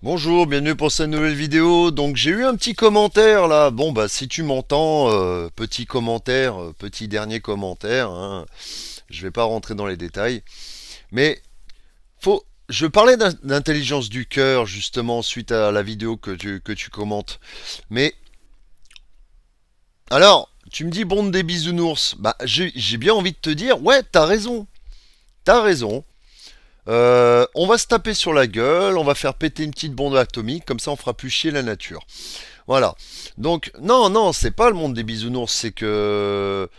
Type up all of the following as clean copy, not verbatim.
Bonjour, bienvenue pour cette nouvelle vidéo. Donc j'ai eu un petit commentaire là. Bon bah si tu m'entends, petit commentaire, petit dernier commentaire, hein. Je vais pas rentrer dans les détails. Mais je parlais d'intelligence du cœur justement suite à la vidéo que tu commentes. Mais alors, tu me dis bonde des bisounours. Bah j'ai bien envie de te dire, ouais, t'as raison. T'as raison. On va se taper sur la gueule, on va faire péter une petite bombe atomique, comme ça on fera plus chier la nature. Voilà. Donc, non, non, c'est pas le monde des bisounours, c'est que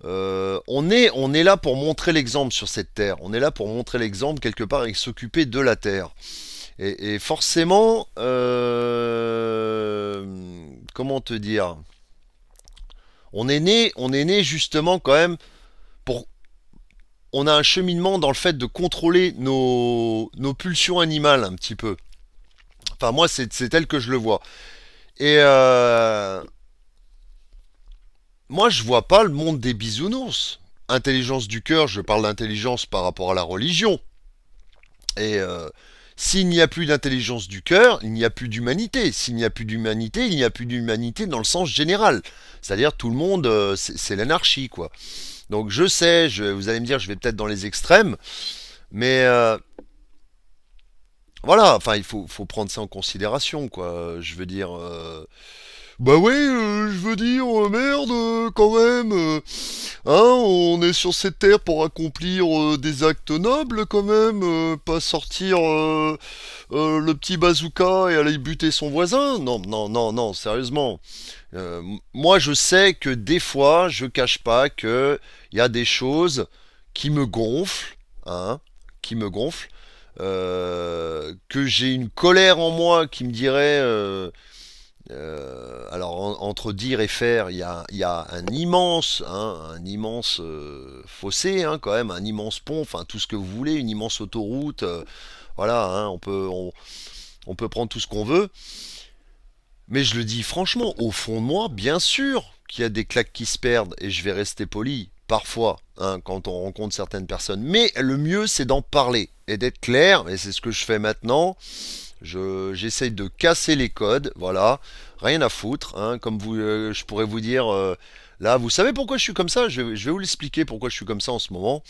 on est là pour montrer l'exemple sur cette terre. On est là pour montrer l'exemple quelque part et s'occuper de la terre. Et forcément, comment te dire, on est né justement quand même pour. On a un cheminement dans le fait de contrôler nos pulsions animales un petit peu. Enfin, moi, c'est tel que je le vois. Et moi, je vois pas le monde des bisounours. Intelligence du cœur, je parle d'intelligence par rapport à la religion. Et s'il n'y a plus d'intelligence du cœur, il n'y a plus d'humanité. S'il n'y a plus d'humanité, il n'y a plus d'humanité dans le sens général. C'est-à-dire tout le monde, c'est l'anarchie, quoi. Donc je sais, vous allez me dire, je vais peut-être dans les extrêmes, mais voilà, enfin, il faut prendre ça en considération, quoi. Je veux dire, bah ouais, je veux dire, merde, quand même. Hein, on est sur cette terre pour accomplir des actes nobles, quand même. Pas sortir le petit bazooka et aller buter son voisin. Non, non, non, non, sérieusement. Moi, je sais que des fois, je cache pas que il y a des choses qui me gonflent, hein, qui me gonflent. Que j'ai une colère en moi qui me dirait alors entre dire et faire, il y a un immense fossé, hein, quand même, un immense pont, enfin tout ce que vous voulez, une immense autoroute, voilà, hein, on peut prendre tout ce qu'on veut, mais je le dis franchement, au fond de moi, bien sûr qu'il y a des claques qui se perdent, et je vais rester poli, parfois, hein, quand on rencontre certaines personnes, mais le mieux c'est d'en parler, et d'être clair, et c'est ce que je fais maintenant. J'essaye de casser les codes, voilà, rien à foutre, hein, comme je pourrais vous dire, là, vous savez pourquoi je suis comme ça, je vais vous l'expliquer pourquoi je suis comme ça en ce moment.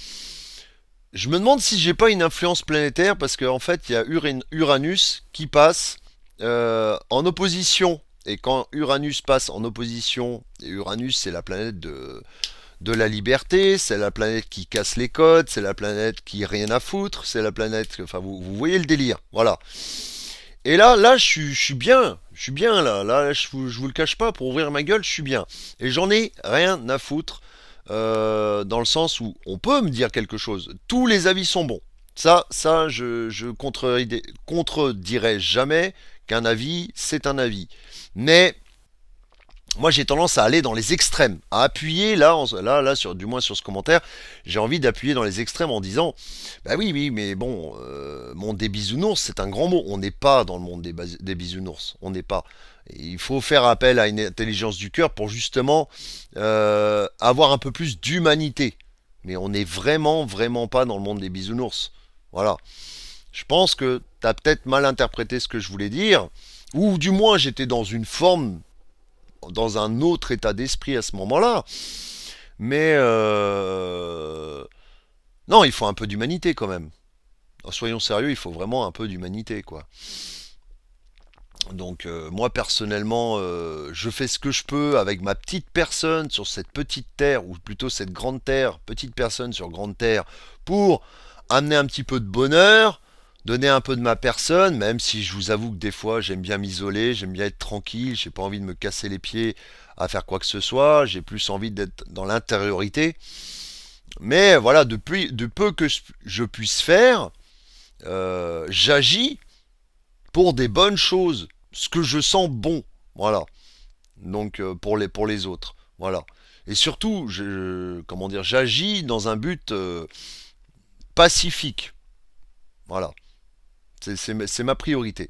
Je me demande si j'ai pas une influence planétaire, parce qu'en fait, il y a Uranus qui passe en opposition, et quand Uranus passe en opposition, et Uranus c'est la planète de la liberté, c'est la planète qui casse les codes, c'est la planète qui rien à foutre, c'est la planète, enfin vous voyez le délire, voilà. Et là, je suis bien. Je suis bien là. Là, je vous le cache pas. Pour ouvrir ma gueule, je suis bien. Et j'en ai rien à foutre. Dans le sens où on peut me dire quelque chose. Tous les avis sont bons. Ça, je contredirai jamais qu'un avis, c'est un avis. Mais moi j'ai tendance à aller dans les extrêmes, à appuyer là du moins sur ce commentaire, j'ai envie d'appuyer dans les extrêmes en disant, bah oui oui mais bon, monde des bisounours c'est un grand mot, on n'est pas dans le monde des bisounours, on n'est pas. Et il faut faire appel à une intelligence du cœur pour justement avoir un peu plus d'humanité. Mais on n'est vraiment vraiment pas dans le monde des bisounours. Voilà. Je pense que tu as peut-être mal interprété ce que je voulais dire, ou du moins j'étais dans un autre état d'esprit à ce moment-là. Mais non, il faut un peu d'humanité quand même. Soyons sérieux, il faut vraiment un peu d'humanité, quoi. Donc moi personnellement, je fais ce que je peux avec ma petite personne sur cette petite terre, ou plutôt cette grande terre, petite personne sur grande terre, pour amener un petit peu de bonheur, donner un peu de ma personne, même si je vous avoue que des fois j'aime bien m'isoler, j'aime bien être tranquille, j'ai pas envie de me casser les pieds à faire quoi que ce soit, j'ai plus envie d'être dans l'intériorité. Mais voilà, de peu que je puisse faire, j'agis pour des bonnes choses, ce que je sens bon, voilà. Donc pour les autres, voilà. Et surtout, comment dire, j'agis dans un but pacifique, voilà. C'est ma priorité.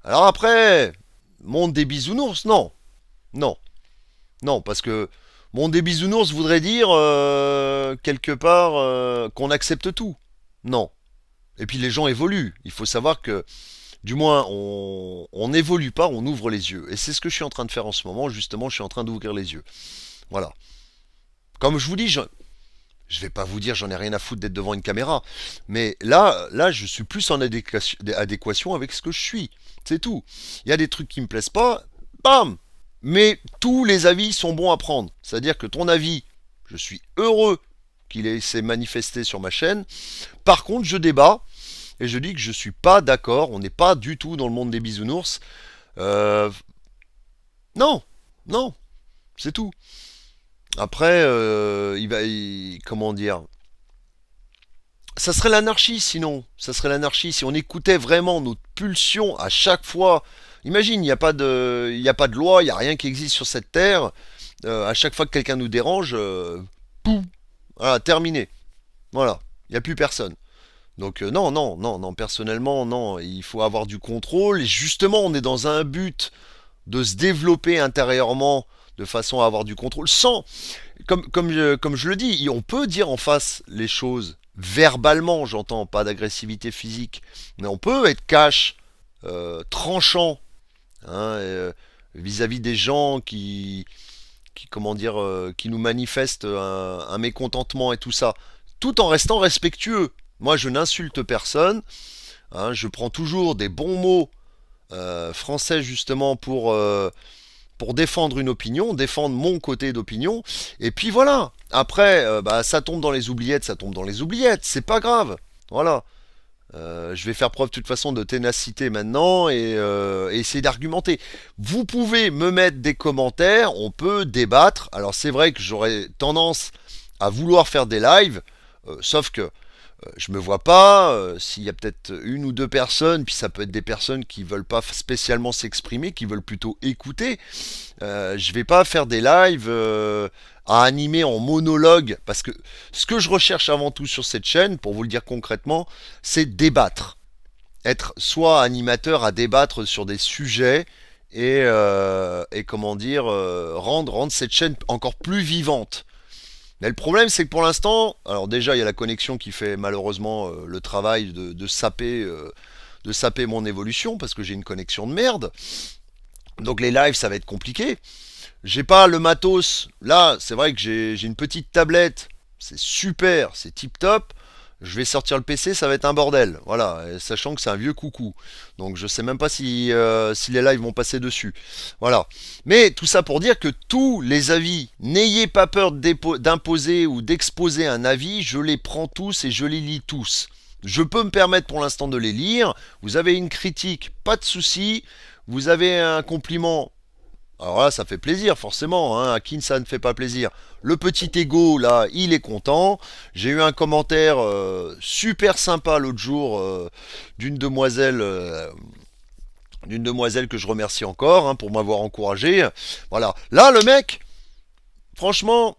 Alors après, monde des bisounours, non, non, non, parce que monde des bisounours voudrait dire quelque part qu'on accepte tout. Non. Et puis les gens évoluent. Il faut savoir que Du moins, on n'évolue pas, on ouvre les yeux. Et c'est ce que je suis en train de faire en ce moment. Justement, je suis en train d'ouvrir les yeux. Voilà. Comme je vous dis, je vais pas vous dire j'en ai rien à foutre d'être devant une caméra. Mais là, je suis plus en adéquation avec ce que je suis. C'est tout. Il y a des trucs qui me plaisent pas. Bam. Mais tous les avis sont bons à prendre. C'est-à-dire que ton avis, je suis heureux qu'il s'est manifesté sur ma chaîne. Par contre, je débat et je dis que je suis pas d'accord. On n'est pas du tout dans le monde des bisounours. Euh, non, non, c'est tout. Après, comment dire, ça serait l'anarchie sinon. Ça serait l'anarchie si on écoutait vraiment notre pulsion à chaque fois. Imagine, il y a pas de loi, il n'y a rien qui existe sur cette terre. À chaque fois que quelqu'un nous dérange, poum, voilà, terminé. Voilà, il n'y a plus personne. Donc non, non, non, non, personnellement, non, il faut avoir du contrôle. Et justement, on est dans un but de se développer intérieurement de façon à avoir du contrôle sans, comme je le dis, on peut dire en face les choses verbalement, j'entends, pas d'agressivité physique, mais on peut être cash, tranchant, hein, vis-à-vis des gens comment dire, qui nous manifestent un mécontentement et tout ça, tout en restant respectueux. Moi, je n'insulte personne, hein, je prends toujours des bons mots français justement pour défendre une opinion, défendre mon côté d'opinion. Et puis voilà. Après, bah, ça tombe dans les oubliettes, ça tombe dans les oubliettes. C'est pas grave. Voilà. Je vais faire preuve de toute façon de ténacité maintenant et essayer d'argumenter. Vous pouvez me mettre des commentaires, on peut débattre. Alors c'est vrai que j'aurais tendance à vouloir faire des lives, sauf que je me vois pas, s'il y a peut-être une ou deux personnes, puis ça peut être des personnes qui veulent pas spécialement s'exprimer, qui veulent plutôt écouter. Je vais pas faire des lives à animer en monologue, parce que ce que je recherche avant tout sur cette chaîne, pour vous le dire concrètement, c'est débattre. Être soit animateur à débattre sur des sujets et comment dire, rendre cette chaîne encore plus vivante. Mais le problème, c'est que pour l'instant, alors déjà, il y a la connexion qui fait malheureusement le travail de saper mon évolution parce que j'ai une connexion de merde. Donc les lives, ça va être compliqué. J'ai pas le matos. Là, c'est vrai que j'ai une petite tablette. C'est super, c'est tip top. Je vais sortir le PC, ça va être un bordel. Voilà, sachant que c'est un vieux coucou. Donc je sais même pas si les lives vont passer dessus. Voilà. Mais tout ça pour dire que tous les avis, n'ayez pas peur d'imposer ou d'exposer un avis, je les prends tous et je les lis tous. Je peux me permettre pour l'instant de les lire. Vous avez une critique, pas de souci. Vous avez un compliment, alors là, ça fait plaisir, forcément, hein. À qui ça ne fait pas plaisir? Le petit ego, là, il est content. J'ai eu un commentaire super sympa l'autre jour d'une demoiselle, d'une demoiselle que je remercie encore hein, pour m'avoir encouragé. Voilà. Là, le mec, franchement,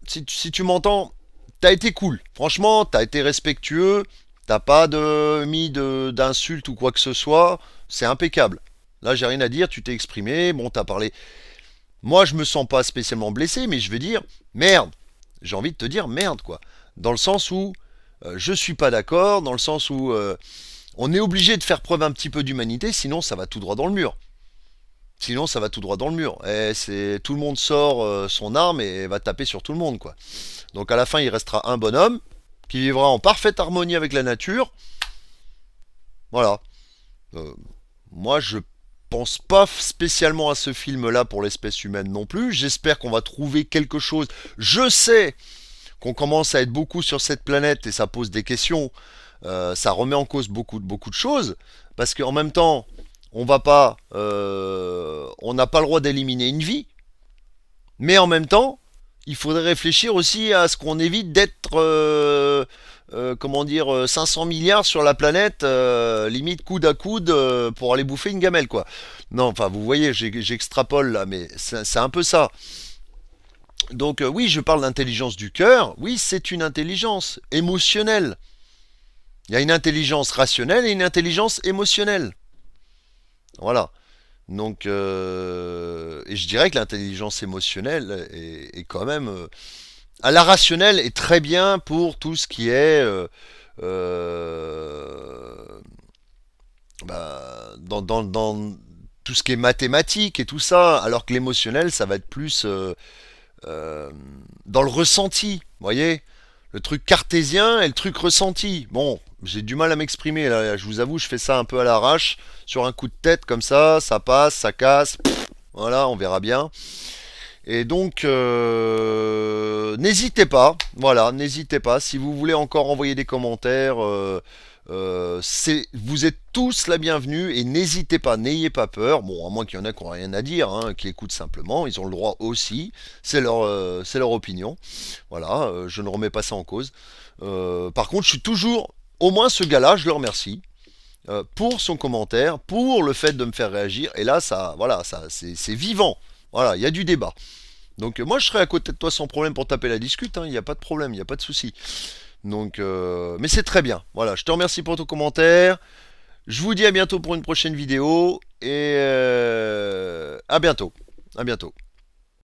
si tu m'entends, t'as été cool. Franchement, t'as été respectueux. T'as pas mis d'insultes ou quoi que ce soit. C'est impeccable. Là, j'ai rien à dire. Tu t'es exprimé. Bon, t'as parlé. Moi, je me sens pas spécialement blessé, mais je vais dire merde. J'ai envie de te dire merde, quoi. Dans le sens où je suis pas d'accord, dans le sens où on est obligé de faire preuve un petit peu d'humanité, sinon ça va tout droit dans le mur. Sinon, ça va tout droit dans le mur. Et c'est tout le monde sort son arme et va taper sur tout le monde, quoi. Donc à la fin, il restera un bonhomme qui vivra en parfaite harmonie avec la nature. Voilà. Euh, Moi, je pense pas spécialement à ce film-là pour l'espèce humaine non plus. J'espère qu'on va trouver quelque chose. Je sais qu'on commence à être beaucoup sur cette planète et ça pose des questions. Ça remet en cause beaucoup de choses parce qu'en même temps, on n'a pas le droit d'éliminer une vie, mais en même temps, il faudrait réfléchir aussi à ce qu'on évite d'être, comment dire, 500 milliards sur la planète, limite coude à coude, pour aller bouffer une gamelle, quoi. Non, enfin, vous voyez, j'extrapole là, mais c'est un peu ça. Donc, oui, je parle d'intelligence du cœur. Oui, c'est une intelligence émotionnelle. Il y a une intelligence rationnelle et une intelligence émotionnelle. Voilà. Donc, et je dirais que l'intelligence émotionnelle est quand même la rationnelle est très bien pour tout ce qui est euh, dans tout ce qui est mathématique et tout ça, alors que l'émotionnel, ça va être plus euh, dans le ressenti, vous voyez, le truc cartésien et le truc ressenti. Bon, j'ai du mal à m'exprimer là, je vous avoue, je fais ça un peu à l'arrache, sur un coup de tête comme ça passe, ça casse, voilà, on verra bien. Et donc, n'hésitez pas, voilà, n'hésitez pas. Si vous voulez encore envoyer des commentaires, vous êtes tous la bienvenue et n'hésitez pas, n'ayez pas peur. Bon, à moins qu'il y en ait qui n'ont rien à dire, hein, qui écoutent simplement, ils ont le droit aussi. C'est leur opinion. Voilà, je ne remets pas ça en cause. Par contre, je suis toujours, au moins ce gars-là, je le remercie. Pour son commentaire, pour le fait de me faire réagir, et là, ça, voilà, ça, c'est vivant. Voilà, il y a du débat. Donc moi je serai à côté de toi sans problème pour taper la discute, il n'y a pas de problème, il n'y a pas de souci. Donc, mais c'est très bien. Voilà, je te remercie pour ton commentaire. Je vous dis à bientôt pour une prochaine vidéo et à bientôt. À bientôt.